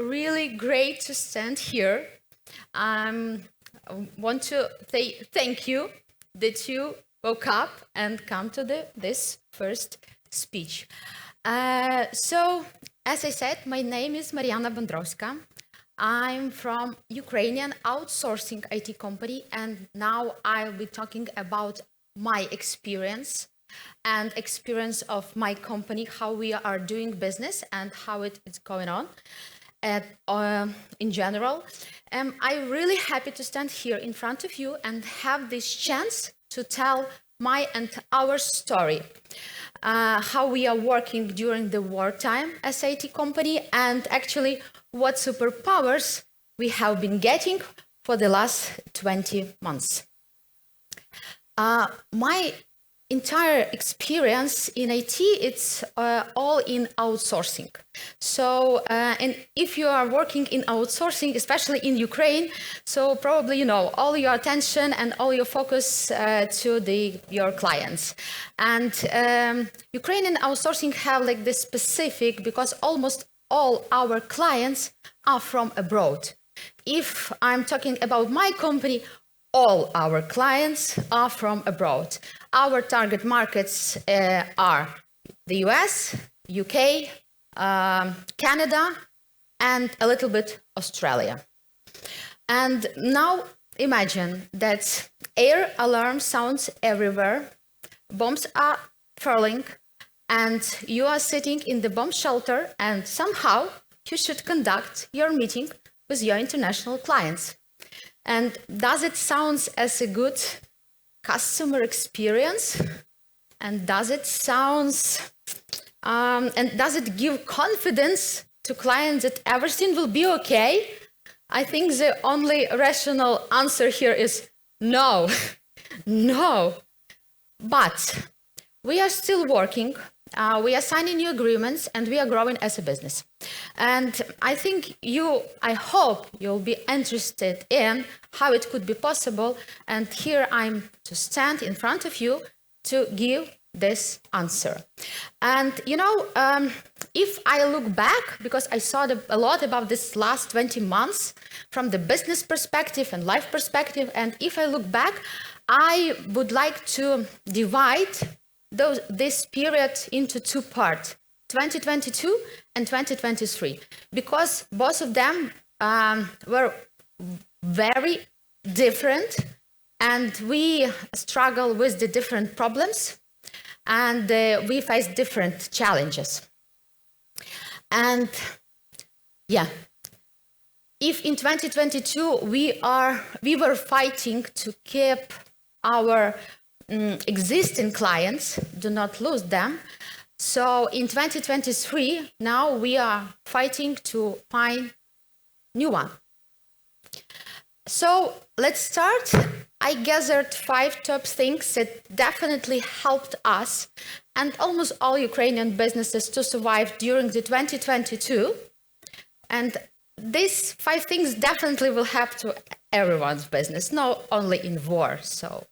really great to stand here. I want to say thank you that you woke up and come to this first speech. As I said, my name is Mariana Bandrovska. I'm from Ukrainian outsourcing IT company, and now I'll be talking about my experience and experience of my company, how we are doing business and how it is going on in general. I'm really happy to stand here in front of you and have this chance to tell my and our story, how we are working during the wartime as IT company, and actually what superpowers we have been getting for the last 20 months. My entire experience in IT, it's all in outsourcing. So, and if you are working in outsourcing, especially in Ukraine, so probably, you know, all your attention and all your focus to your clients. And Ukrainian outsourcing have like this specific, because almost all our clients are from abroad. If I'm talking about my company, all our clients are from abroad. Our target markets are the US, UK, Canada, and a little bit Australia. And now imagine that air alarm sounds everywhere, bombs are falling, and you are sitting in the bomb shelter, and somehow you should conduct your meeting with your international clients. And does it sound as a good customer experience? And does it give confidence to clients that everything will be okay? I think the only rational answer here is no, no. But we are still working. We are signing new agreements and we are growing as a business. And I hope you'll be interested in how it could be possible. And here I'm to stand in front of you to give this answer. And you know, if I look back, because I saw a lot about this last 20 months from the business perspective and life perspective, and if I look back, I would like to divide this period into two parts, 2022 and 2023, because both of them were very different, and we struggle with the different problems, and we face different challenges. And yeah, if in 2022 we were fighting to keep our existing clients, do not lose them. So in 2023, now we are fighting to find new one. So let's start. I gathered 5 top things that definitely helped us and almost all Ukrainian businesses to survive during the 2022. And these 5 things definitely will help to everyone's business, not only in war. So,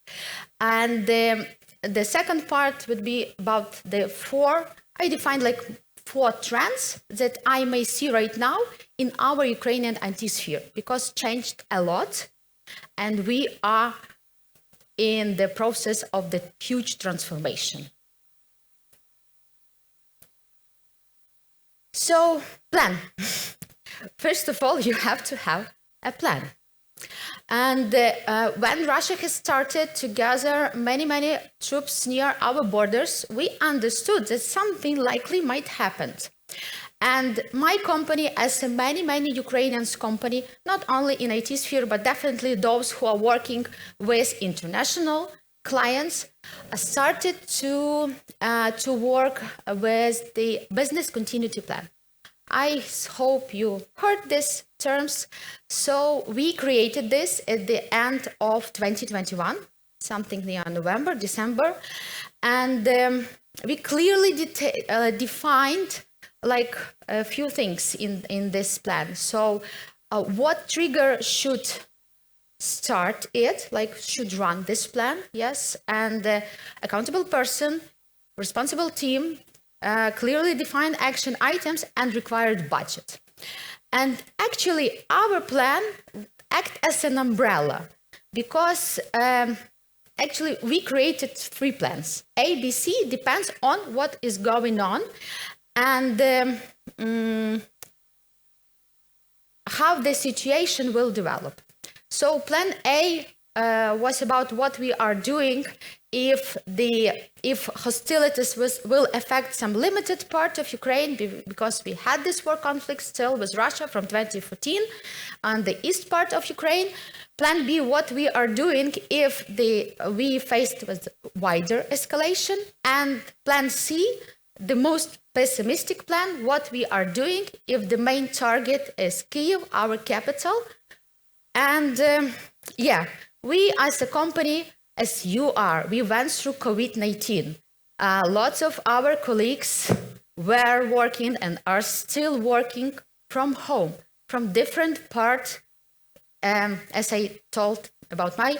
and the second part would be about I defined like 4 trends that I may see right now in our Ukrainian IT sphere, because changed a lot and we are in the process of the huge transformation. So, plan. First of all, you have to have a plan. And when Russia has started to gather many troops near our borders, we understood that something likely might happen. And my company, as a many Ukrainians company, not only in IT sphere, but definitely those who are working with international clients, started to work with the business continuity plan. I hope you heard these terms. So we created this at the end of 2021, something near November, December, and we clearly defined like a few things in this plan. So what trigger should start it, like should run this plan, yes, and accountable person, responsible team, clearly defined action items, and required budget. And actually, our plan acts as an umbrella because actually we created 3 plans. A, B, C depends on what is going on and how the situation will develop. So plan A was about what we are doing if hostilities will affect some limited part of Ukraine, because we had this war conflict still with Russia from 2014 on the east part of Ukraine. Plan B, what we are doing if we faced with wider escalation. And plan C, the most pessimistic plan, what we are doing if the main target is Kyiv, our capital. And we as a company, as you are, we went through COVID-19. Lots of our colleagues were working and are still working from home, from different parts, as I told about my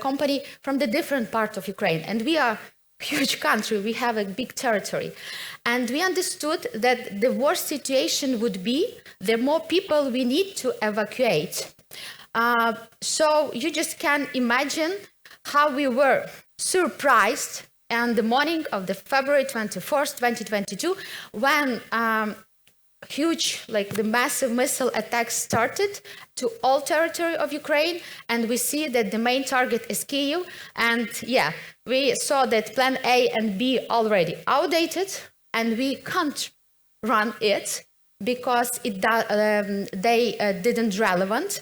company, from the different part of Ukraine. And we are a huge country, we have a big territory. And we understood that the worst situation would be the more people we need to evacuate. So you just can imagine how we were surprised on the morning of the February 24th, 2022, when huge, like the massive missile attacks started to all territory of Ukraine, and we see that the main target is Kyiv. And we saw that plan A and B already outdated, and we can't run it because they didn't relevant.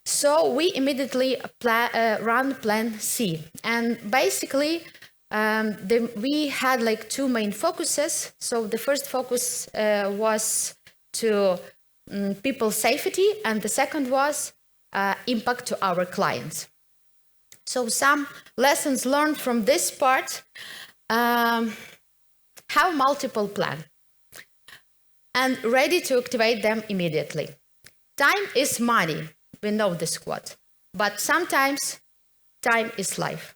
So we immediately run plan C. And basically, we had like 2 main focuses. So the first focus was to people safety, and the second was impact to our clients. So some lessons learned from this part: have multiple plans and ready to activate them immediately. Time is money. We know this quote, but sometimes time is life.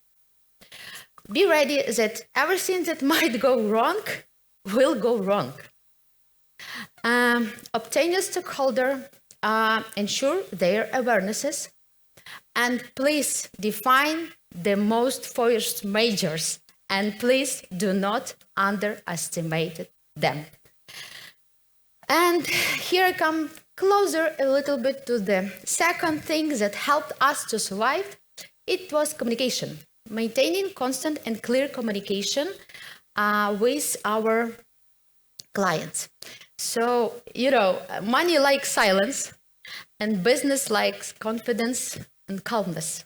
Be ready that everything that might go wrong will go wrong. Obtain a stakeholder, ensure their awarenesses, and please define the most force majors, and please do not underestimate them. And here I come closer a little bit to the second thing that helped us to survive. It was communication, maintaining constant and clear communication with our clients. So, money likes silence and business likes confidence and calmness.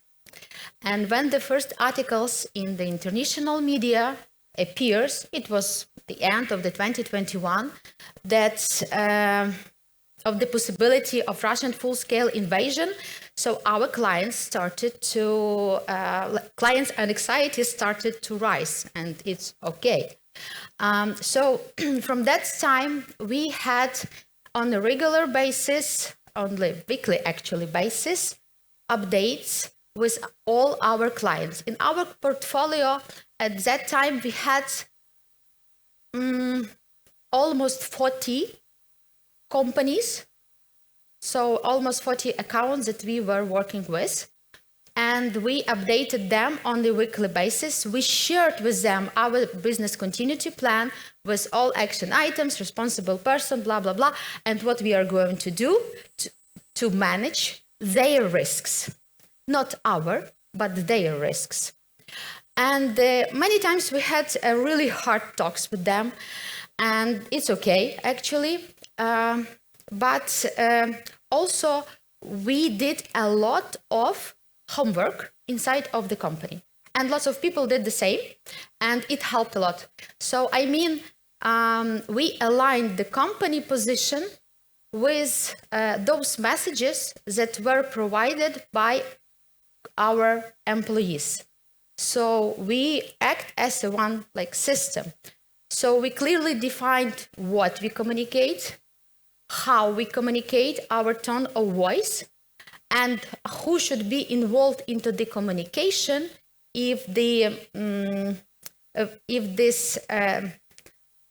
And when the first articles in the international media appears, it was the end of the 2021, that of the possibility of Russian full-scale invasion. So our clients clients and anxiety started to rise, and it's okay. So from that time, we had on a regular basis, on a weekly actually basis, updates with all our clients. In our portfolio at that time, we had almost 40 companies, so almost 40 accounts that we were working with, and we updated them on a weekly basis. We shared with them our business continuity plan with all action items, responsible person, blah, blah, blah, and what we are going to do to manage their risks, not our, but their risks. And many times we had really hard talks with them, and it's okay, actually. But also we did a lot of homework inside of the company, and lots of people did the same, and it helped a lot. So I mean, we aligned the company position with those messages that were provided by our employees. So we act as a one system. So we clearly defined what we communicate, how we communicate, our tone of voice, and who should be involved into the communication if this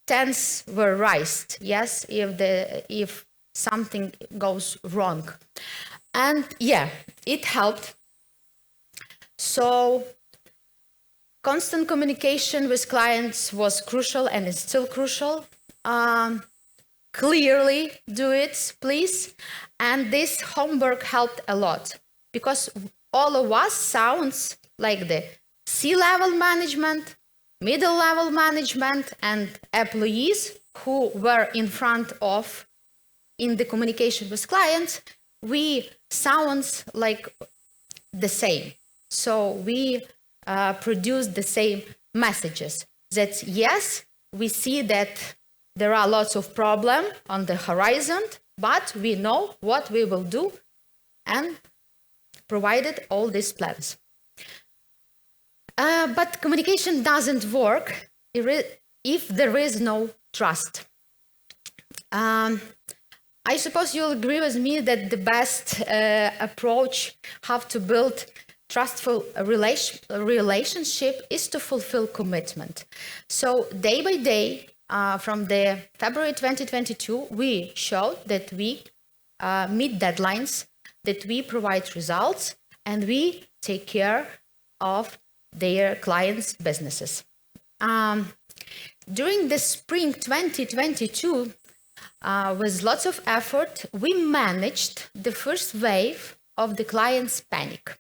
tense were raised. Yes, if something goes wrong. And yeah, it helped. So constant communication with clients was crucial and is still crucial. Clearly do it, please. And this homework helped a lot because all of us sounds like the C-level management, middle level management, and employees who were in the communication with clients. We sounds like the same. So we produce the same messages that yes, we see that there are lots of problems on the horizon, but we know what we will do and provided all these plans. But communication doesn't work if there is no trust. I suppose you'll agree with me that the best approach how to build trustful relationship is to fulfill commitment. So day by day, from the February 2022, we showed that we meet deadlines, that we provide results, and we take care of their clients' businesses. During the spring 2022, with lots of effort, we managed the first wave of the clients' panic.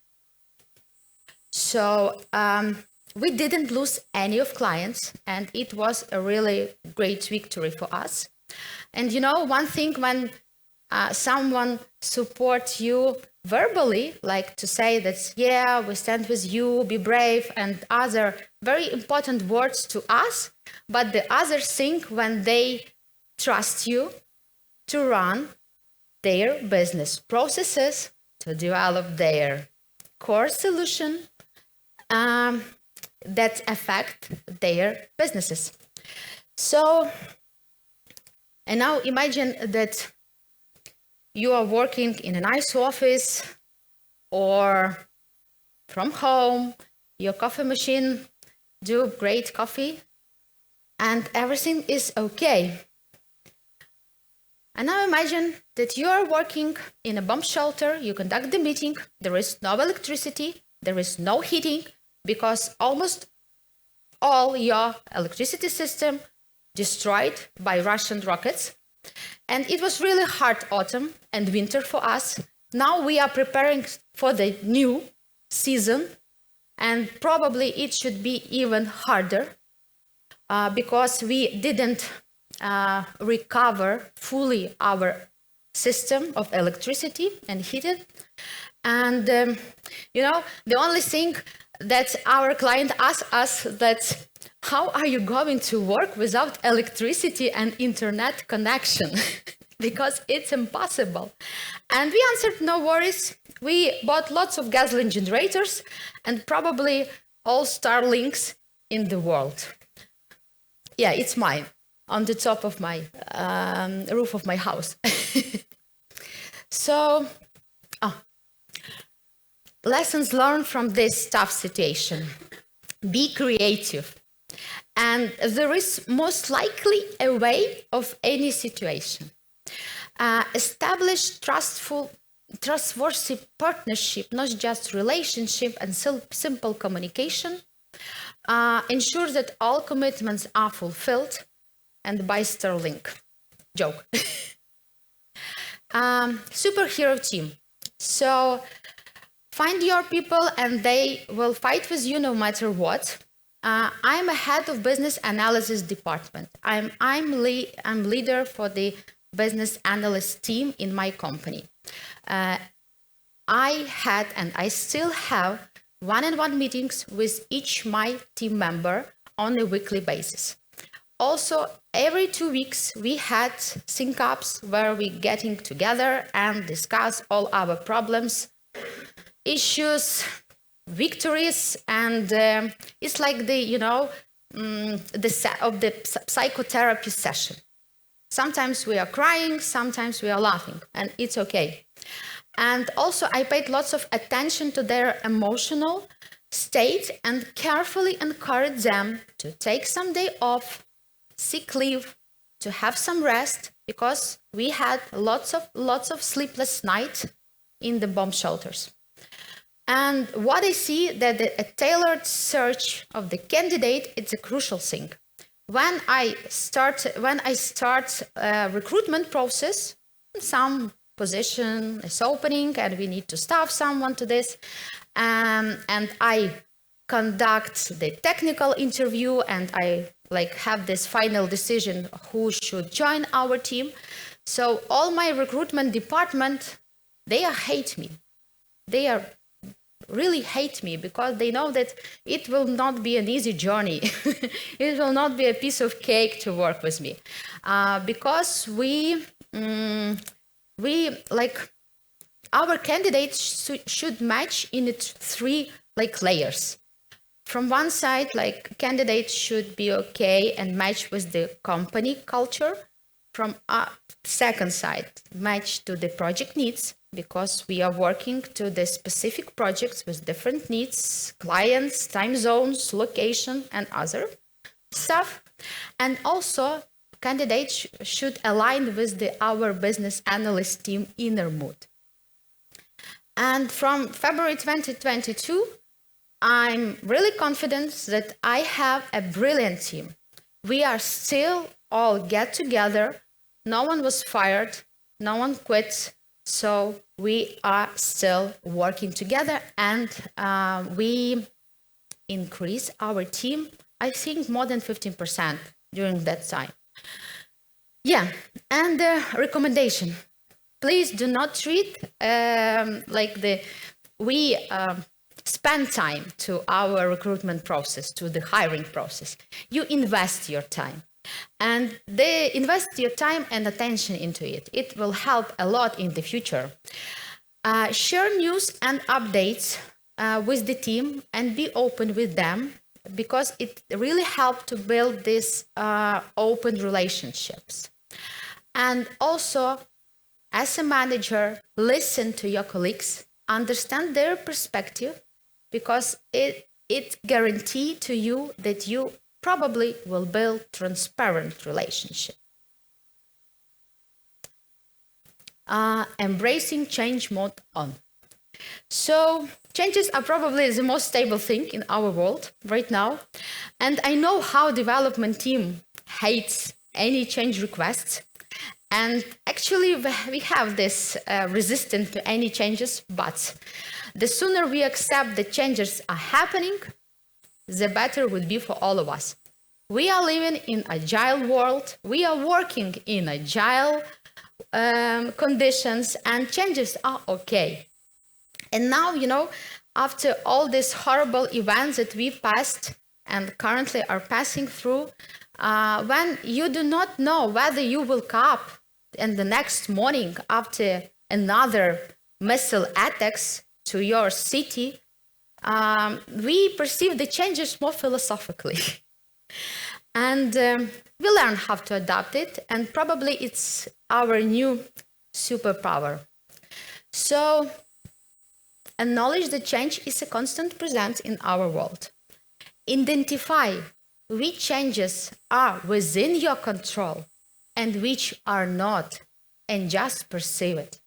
So we didn't lose any of clients, and it was a really great victory for us. And you know, one thing when someone supports you verbally, like to say that, yeah, we stand with you, be brave, and other very important words to us, but the other thing when they trust you to run their business processes, to develop their core solution that affect their businesses. So, and now imagine that you are working in a nice office or from home, your coffee machine do great coffee and everything is okay. And now imagine that you are working in a bomb shelter, you conduct the meeting, there is no electricity, there is no heating, because almost all your electricity system destroyed by Russian rockets. And it was really hard autumn and winter for us. Now we are preparing for the new season, and probably it should be even harder because we didn't recover fully our system of electricity and heating. And you know, the only thing that our client asked us that, how are you going to work without electricity and internet connection? Because it's impossible. And we answered, no worries. We bought lots of gasoline generators and probably all Starlinks in the world. Yeah, it's mine, on the top of my roof of my house. So, lessons learned from this tough situation. Be creative. And there is most likely a way of any situation. Establish trustworthy partnership, not just relationship and simple communication. Ensure that all commitments are fulfilled, and buy Starlink. Joke. Superhero team. So find your people and they will fight with you no matter what. I'm a head of business analysis department. I'm leader for the business analyst team in my company. I had and I still have one-on-one meetings with each my team member on a weekly basis. Also, every 2 weeks we had sync-ups where we getting together and discuss all our problems, issues, victories, and it's like the psychotherapy session. Sometimes we are crying, sometimes we are laughing, and it's okay. And also I paid lots of attention to their emotional state and carefully encourage them to take some day off, sick leave, to have some rest because we had lots of sleepless nights in the bomb shelters. And what I see that a tailored search of the candidate, it's a crucial thing. When I start a recruitment process, some position is opening and we need to staff someone to this, and I conduct the technical interview and I have this final decision who should join our team. So all my recruitment department, they hate me. They really hate me because they know that it will not be an easy journey. It will not be a piece of cake to work with me, because our candidates should match in its three layers. From one side, candidates should be okay and match with the company culture. From a second side, match to the project needs, because we are working to the specific projects with different needs, clients, time zones, location, and other stuff. And also, candidates should align with our business analyst team inner mood. And from February 2022, I'm really confident that I have a brilliant team. We are still all get together. No one was fired. No one quit. So we are still working together, and we increase our team, I think, more than 15% during that time. Yeah, and the recommendation. Please do not treat we spend time to our recruitment process, to the hiring process. You invest your time. And they invest your time and attention into it. It will help a lot in the future. Share news and updates with the team and be open with them, because it really helps to build these open relationships. And also, as a manager, listen to your colleagues, understand their perspective, because it guarantees to you that you probably will build transparent relationship. Embracing change mode on. So changes are probably the most stable thing in our world right now. And I know how development team hates any change requests. And actually we have this resistance to any changes, but the sooner we accept that changes are happening, the better it will be for all of us. We are living in agile world. We are working in agile conditions, and changes are okay. And now, after all these horrible events that we passed and currently are passing through, when you do not know whether you will wake up in the next morning after another missile attacks to your city, we perceive the changes more philosophically. And we learn how to adapt it, and probably it's our new superpower. So, acknowledge that change is a constant presence in our world. Identify which changes are within your control and which are not, and just perceive it.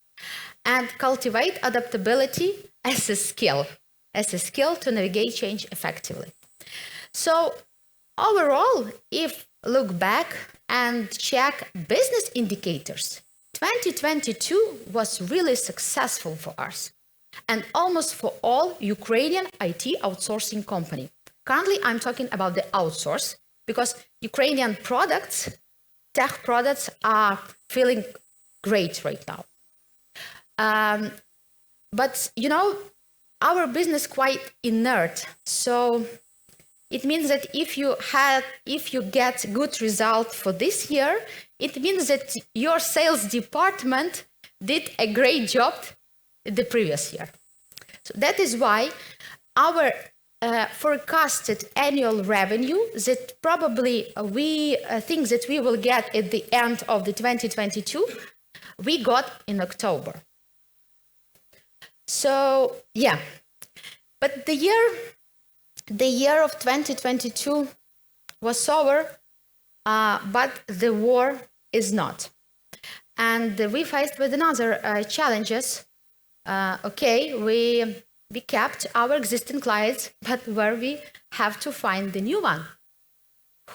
And cultivate adaptability as a skill to navigate change effectively. So overall, if look back and check business indicators, 2022 was really successful for us, and almost for all Ukrainian IT outsourcing company. Currently, I'm talking about the outsource, because Ukrainian products, tech products, are feeling great right now. But our business quite inert, so it means that if you get good result for this year, it means that your sales department did a great job the previous year. So that is why our forecasted annual revenue that probably we think that we will get at the end of the 2022, we got in October. So yeah, but the year of 2022 was over, but the war is not. And we faced with another challenges. We kept our existing clients, but where we have to find the new one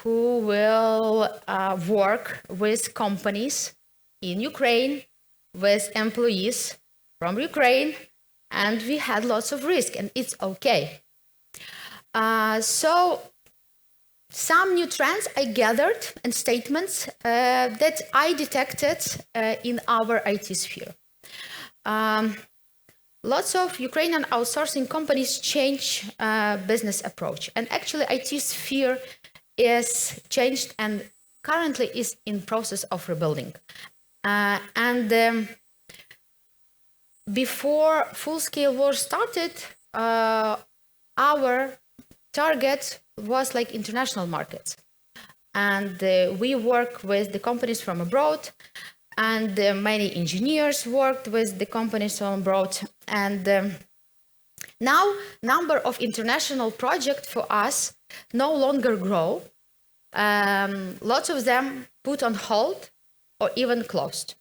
who will work with companies in Ukraine, with employees from Ukraine, and we had lots of risk, and it's okay. So some new trends I gathered and statements that I detected in our IT sphere. Lots of Ukrainian outsourcing companies change business approach, and actually IT sphere is changed and currently is in process of rebuilding. Before full-scale war started, our target was like international markets. And we work with the companies from abroad, and many engineers worked with the companies from abroad. And now number of international projects for us no longer grow. Lots of them put on hold or even closed.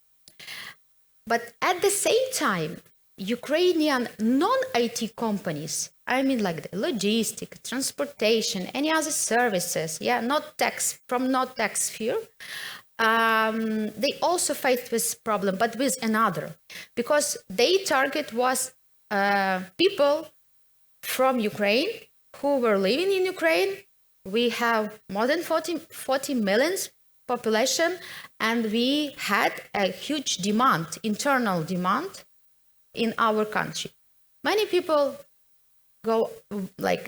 But at the same time, Ukrainian non-IT companies, I mean like the logistic, transportation, any other services, not tax sphere, they also faced this problem, but with another, because their target was people from Ukraine who were living in Ukraine. We have more than 40 million population, and we had a huge demand, internal demand in our country. Many people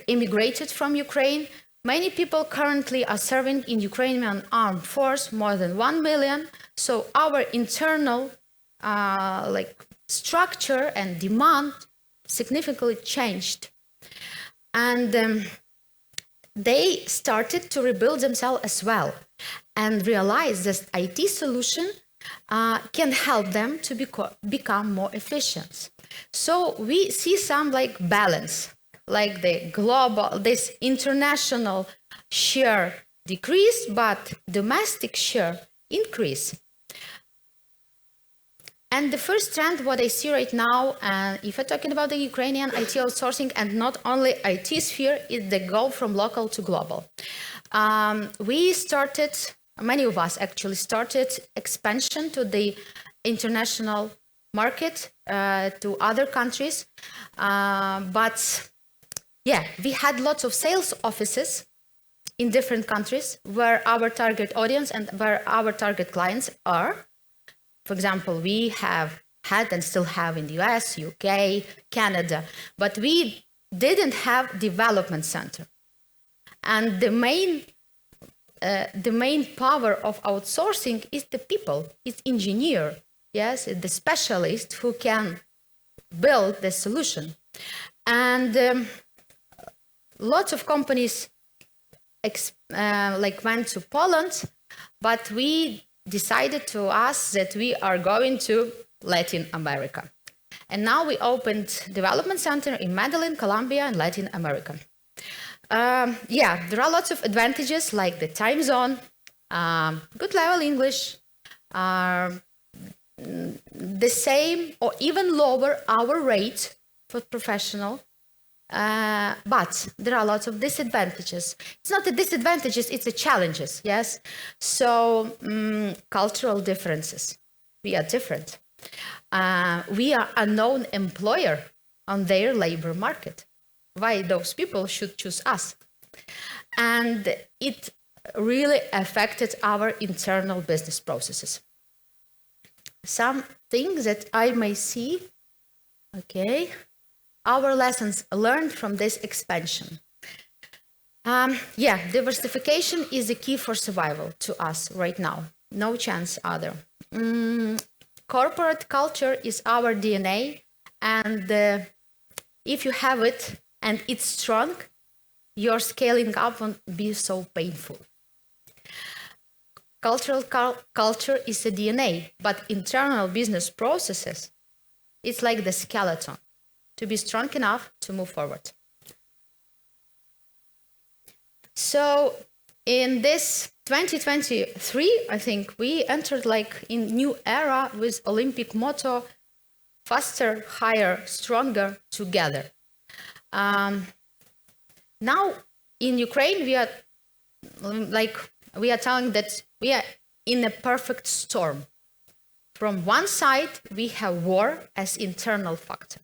immigrated from Ukraine. Many people currently are serving in Ukrainian armed force, more than 1 million. So our internal structure and demand significantly changed. And they started to rebuild themselves as well and realize that IT solution can help them to become more efficient. So we see some balance, like this international share decrease, but domestic share increase. And the first trend, what I see right now, if I'm talking about the Ukrainian IT outsourcing and not only IT sphere, is the go from local to global. Many of us actually started expansion to the international market, to other countries. We had lots of sales offices in different countries where our target audience and where our target clients are. For example, we have had and still have in the US, UK, Canada, but we didn't have development center. And the main power of outsourcing is the people, it's engineer, yes, the specialist who can build the solution. And lots of companies went to Poland, but we decided to us that we are going to Latin America. And now we opened development center in Medellin, Colombia, and Latin America. There are lots of advantages like the time zone, good level English, the same or even lower hour rate for professional. But there are lots of disadvantages. It's not the disadvantages, it's the challenges, yes? So, cultural differences. We are different. We are a known employer on their labor market. Why those people should choose us? And it really affected our internal business processes. Some things that I may see, our lessons learned from this expansion. Diversification is the key for survival to us right now. No chance other. Corporate culture is our DNA, and if you have it and it's strong, your scaling up won't be so painful. Cultural culture is a DNA, but internal business processes, it's like the skeleton to be strong enough to move forward. So in this 2023, I think we entered like in new era with Olympic motto, faster, higher, stronger, together. Now in Ukraine, we are telling that we are in a perfect storm. From one side, we have war as internal factor.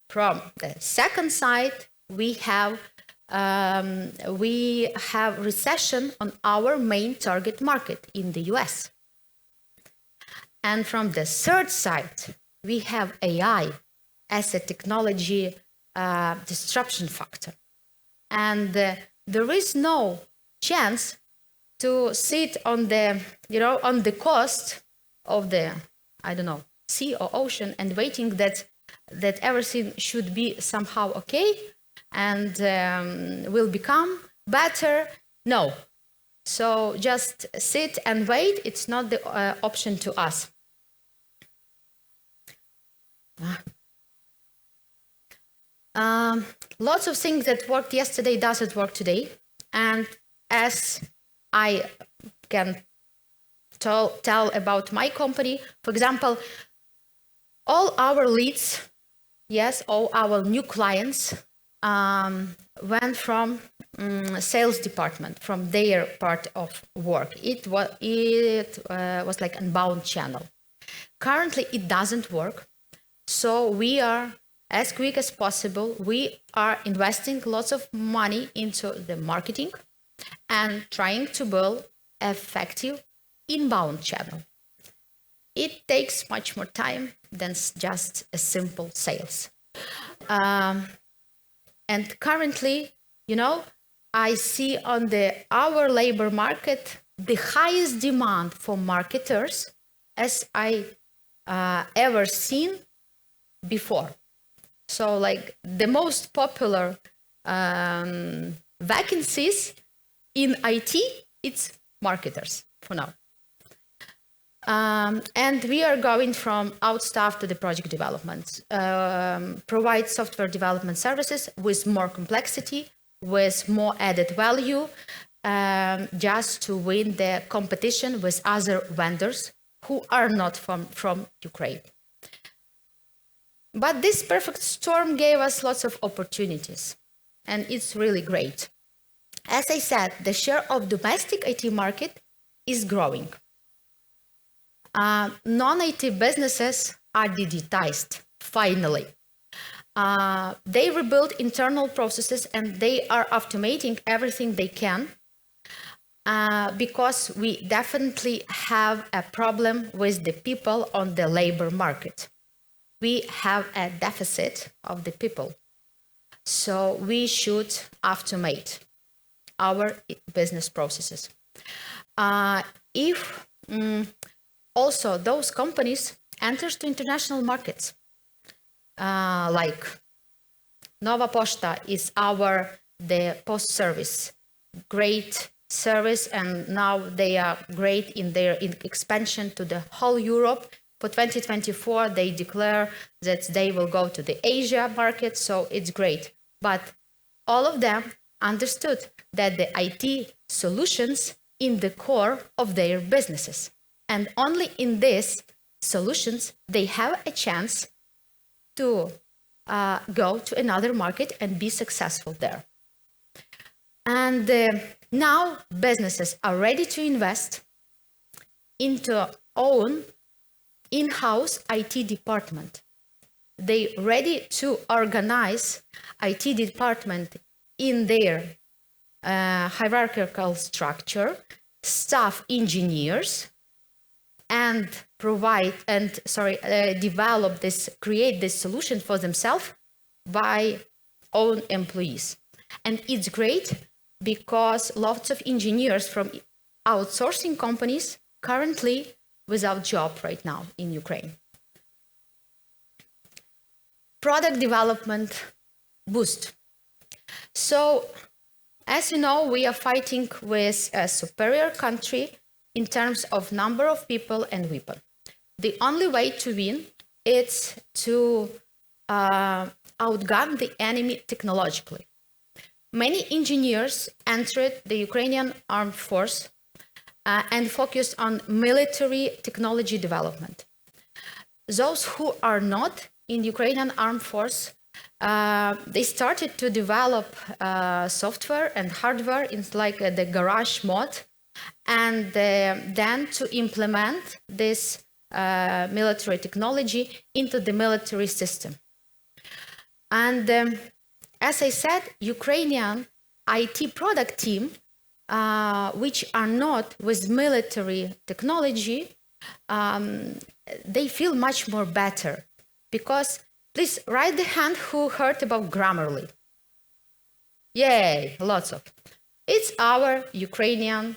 From the second side, we have recession on our main target market in the US. And from the third side, we have AI as a technology disruption factor. And there is no chance to sit on the, on the coast of the, sea or ocean and waiting that everything should be somehow okay and will become better. No. So just sit and wait. It's not the option to us. Lots of things that worked yesterday doesn't work today. And as I can tell about my company, for example, all our leads, all our new clients went from sales department, from their part of work. It was like inbound channel. Currently, it doesn't work. So we are, as quick as possible, we are investing lots of money into the marketing and trying to build effective inbound channel. It takes much more time than just a simple sales. And currently, I see on our labor market the highest demand for marketers as I ever seen before. So like the most popular vacancies in IT, it's marketers for now. And we are going from outstaff to the project development, provide software development services with more complexity, with more added value, just to win the competition with other vendors who are not from Ukraine. But this perfect storm gave us lots of opportunities, and it's really great. As I said, the share of domestic IT market is growing. Non-IT businesses are digitized, finally. They rebuild internal processes and they are automating everything they can because we definitely have a problem with the people on the labor market. We have a deficit of the people. So we should automate our business processes. Also, those companies enter to international markets, like Nova Pošta is the post service, great service, and now they are great in their expansion to the whole Europe. For 2024, they declare that they will go to the Asia market, so it's great. But all of them understood that the IT solutions in the core of their businesses. And only in these solutions, they have a chance to go to another market and be successful there. And now businesses are ready to invest into own in-house IT department. They're ready to organize IT department in their hierarchical structure, staff engineers, and develop this, create this solution for themselves by own employees. And it's great because lots of engineers from outsourcing companies currently without job right now in Ukraine. Product development boost. So, as you know, we are fighting with a superior country in terms of number of people and weapon. The only way to win is to outgun the enemy technologically. Many engineers entered the Ukrainian armed force and focused on military technology development. Those who are not in Ukrainian armed force, they started to develop software and hardware in like the garage mode, and then to implement this military technology into the military system. And as I said, Ukrainian IT product team, which are not with military technology, they feel much more better. Because, please raise the hand who heard about Grammarly. Yay, lots of. It's our Ukrainian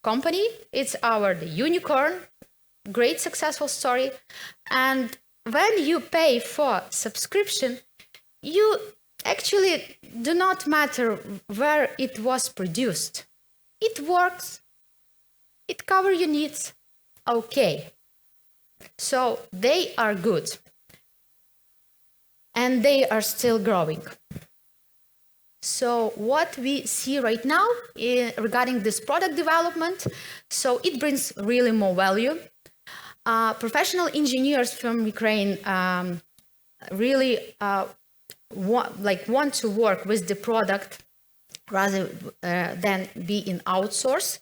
company. It's our the unicorn, great successful story. And when you pay for subscription, you actually do not matter where it was produced. It works. It covers your needs. Okay. So they are good. And they are still growing. So what we see right now regarding this product development, so it brings really more value. Professional engineers from Ukraine really want to work with the product rather than be in outsource.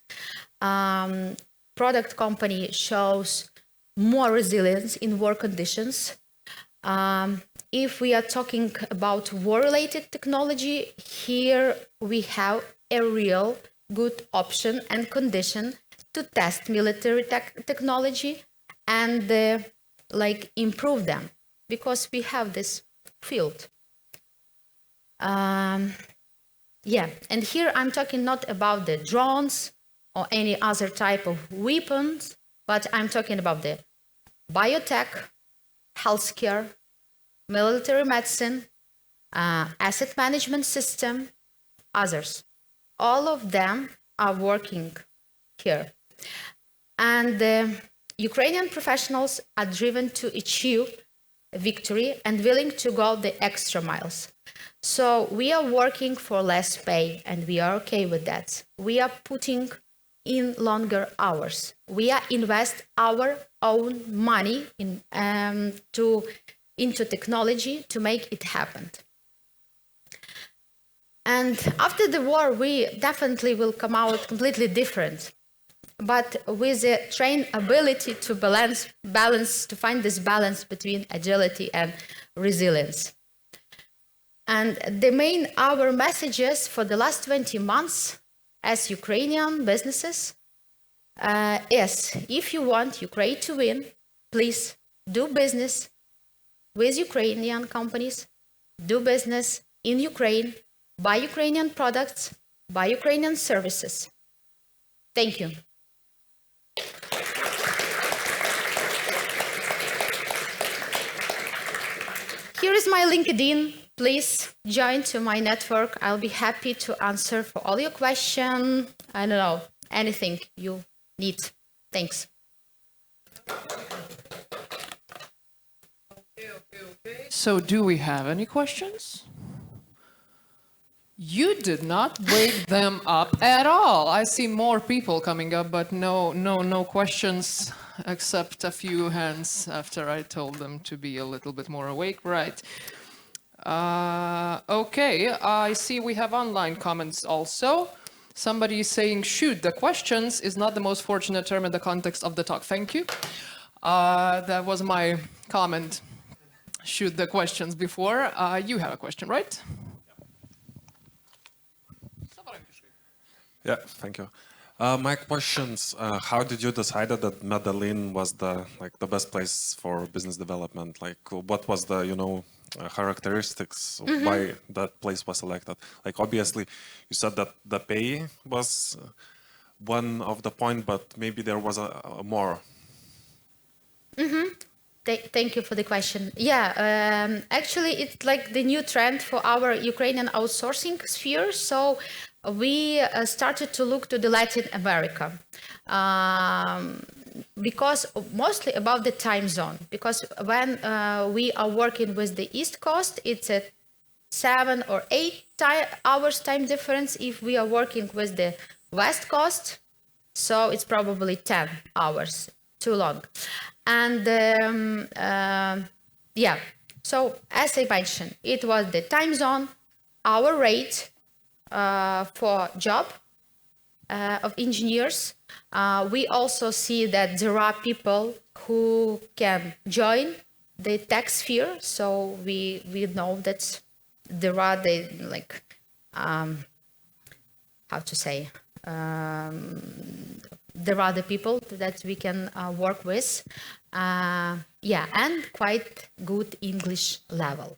Product company shows more resilience in work conditions. If we are talking about war-related technology, here we have a real good option and condition to test military technology and improve them, because we have this field. Yeah, and here I'm talking not about the drones or any other type of weapons, but I'm talking about the biotech, healthcare, military medicine, asset management system, others. All of them are working here. And the Ukrainian professionals are driven to achieve victory and willing to go the extra miles. So we are working for less pay, and we are okay with that. We are putting in longer hours. We are invest our own money into technology to make it happen. And after the war, we definitely will come out completely different, but with a trained ability to balance, to find this balance between agility and resilience. And our messages for the last 20 months as Ukrainian businesses is, if you want Ukraine to win, please do business with Ukrainian companies, do business in Ukraine, buy Ukrainian products, buy Ukrainian services. Thank you. Here is my LinkedIn. Please join to my network. I'll be happy to answer for all your questions. I don't know, anything you need. Thanks. Okay. So do we have any questions? You did not wake them up at all. I see more people coming up, but no questions, except a few hands after I told them to be a little bit more awake. Right. Okay, I see we have online comments also. Somebody is saying, shoot, the questions is not the most fortunate term in the context of the talk. Thank you. That was my comment. Shoot the questions before. You have a question, right? Yeah, thank you. My questions, how did you decide that Medellin was the best place for business development? What was the, characteristics why that place was selected? Obviously, you said that the pay was one of the point, but maybe there was a more. Thank you for the question. Yeah, actually, it's like the new trend for our Ukrainian outsourcing sphere. So we started to look to the Latin America because mostly about the time zone. Because when we are working with the East Coast, it's a 7 or 8 hours time difference. If we are working with the West Coast, So it's probably 10 hours, too long. And yeah, so as I mentioned, it was the time zone, our rate for job of engineers. We also see that there are people who can join the tech sphere. So we know that there are the like how to say there are the people that we can work with. Yeah, and quite good English level.